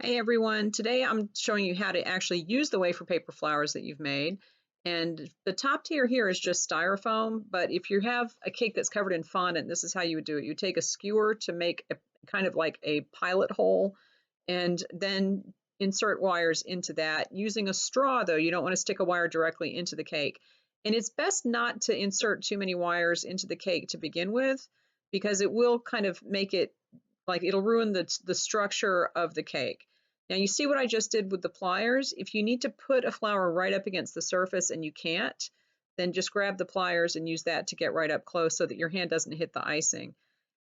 Hey everyone, today I'm showing you how to actually use the wafer paper flowers that you've made. And the top tier here is just styrofoam, but if you have a cake that's covered in fondant, this is how you would do it. You take a skewer to make a kind of like a pilot hole and then insert wires into that. Using a straw though, you don't want to stick a wire directly into the cake. And it's best not to insert too many wires into the cake to begin with, because it will kind of make it like it'll ruin the structure of the cake. Now you see what I just did with the pliers? If you need to put a flower right up against the surface and you can't, then just grab the pliers and use that to get right up close so that your hand doesn't hit the icing.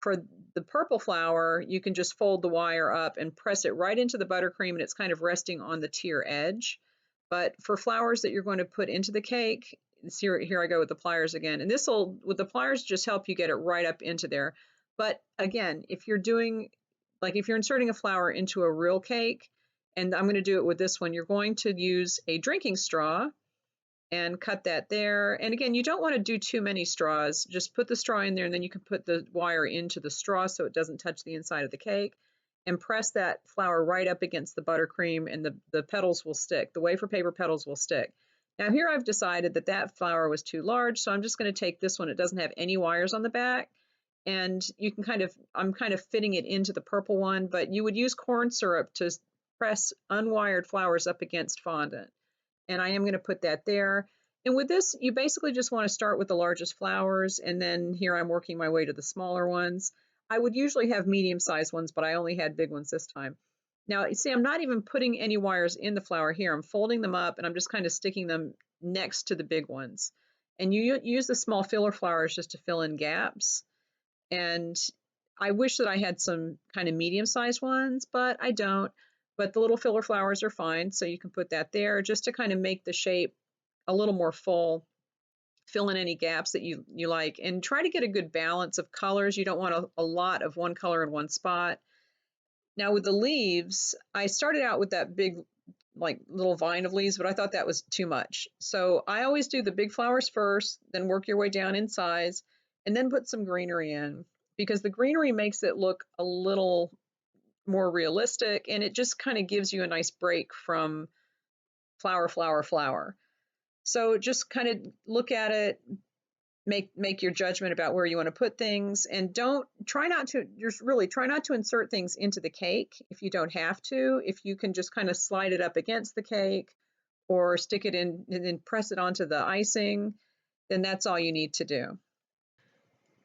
For the purple flower, you can just fold the wire up and press it right into the buttercream and it's kind of resting on the tier edge. But for flowers that you're going to put into the cake, here I go with the pliers again. And this will, with the pliers, just help you get it right up into there. But again, if you're doing, like if you're inserting a flower into a real cake, and I'm going to do it with this one, you're going to use a drinking straw and cut that there. And again, you don't want to do too many straws. Just put the straw in there and then you can put the wire into the straw so it doesn't touch the inside of the cake. And press that flower right up against the buttercream and the petals will stick. The wafer paper petals will stick. Now here I've decided that that flower was too large, so I'm just going to take this one. It doesn't have any wires on the back. And you can I'm kind of fitting it into the purple one, but you would use corn syrup to press unwired flowers up against fondant. And I am going to put that there. And with this, you basically just want to start with the largest flowers, and then here I'm working my way to the smaller ones. I would usually have medium-sized ones, but I only had big ones this time. Now, you see, I'm not even putting any wires in the flower here. I'm folding them up, and I'm just kind of sticking them next to the big ones. And you use the small filler flowers just to fill in gaps. And I wish that I had some kind of medium-sized ones, but I don't. But the little filler flowers are fine, so you can put that there just to kind of make the shape a little more full, fill in any gaps that you like, and try to get a good balance of colors. You don't want a lot of one color in one spot. Now with the leaves, I started out with that big like little vine of leaves, but I thought that was too much. So I always do the big flowers first, then work your way down in size, and then put some greenery in, because the greenery makes it look a little more realistic and it just kind of gives you a nice break from flower, flower, flower. So just kind of look at it, make your judgment about where you want to put things, and don't try not to just really try not to insert things into the cake if you don't have to. If you can just kind of slide it up against the cake or stick it in and then press it onto the icing, then that's all you need to do.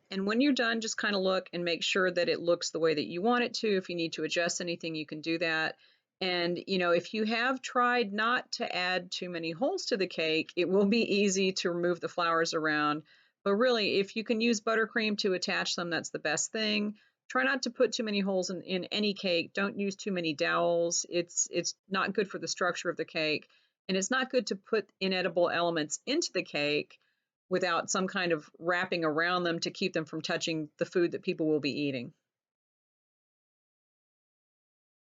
And when you're done, just kind of look and make sure that it looks the way that you want it to. If you need to adjust anything, you can do that. And, you know, if you have tried not to add too many holes to the cake, it will be easy to remove the flowers around. But really, if you can use buttercream to attach them, that's the best thing. Try not to put too many holes in any cake. Don't use too many dowels. It's not good for the structure of the cake. And it's not good to put inedible elements into the cake without some kind of wrapping around them to keep them from touching the food that people will be eating.